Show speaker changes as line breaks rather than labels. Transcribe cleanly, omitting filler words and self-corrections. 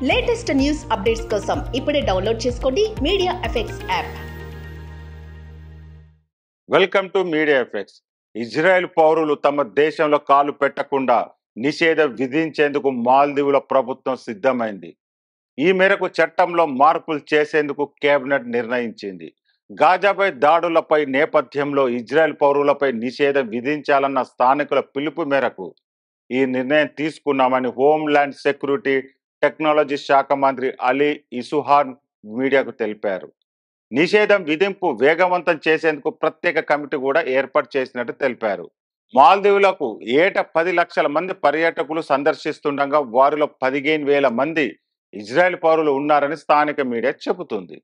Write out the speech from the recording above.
Latest news updates కోసం ఇప్పుడే download చేసుకోండి media effects app.
Welcome to media effects. Israel పౌరులు తమ దేశంలో కాలు పెట్టకుండా నిషేధం విధించేందుకు మాల్దీవుల ప్రభుత్వం సిద్ధమైంది. ఈ మేరకు చట్టంలో మార్పులు చేసేందుకు కేబినెట్ నిర్ణయించింది. గాజాపై దాడులపై నేపథ్యంలో ఇజ్రాయెల్ పౌరులపై నిషేధం విధించాలన్న స్థానికుల పిలుపు మేరకు ఈ నిర్ణయం తీసుకున్నామని హోంల్యాండ్ సెక్యూరిటీ టెక్నాలజీ శాఖ మంత్రి అలీ ఇసుహాన్ మీడియాకు తెలిపారు. నిషేధం విధింపు వేగవంతం చేసేందుకు ప్రత్యేక కమిటీ కూడా ఏర్పాటు చేసినట్టు తెలిపారు. మాల్దీవులకు ఏటా 10 లక్షల మంది పర్యాటకులు సందర్శిస్తుండగా వారిలో 15,000 మంది ఇజ్రాయెల్ పౌరులు ఉన్నారని స్థానిక మీడియా చెబుతుంది.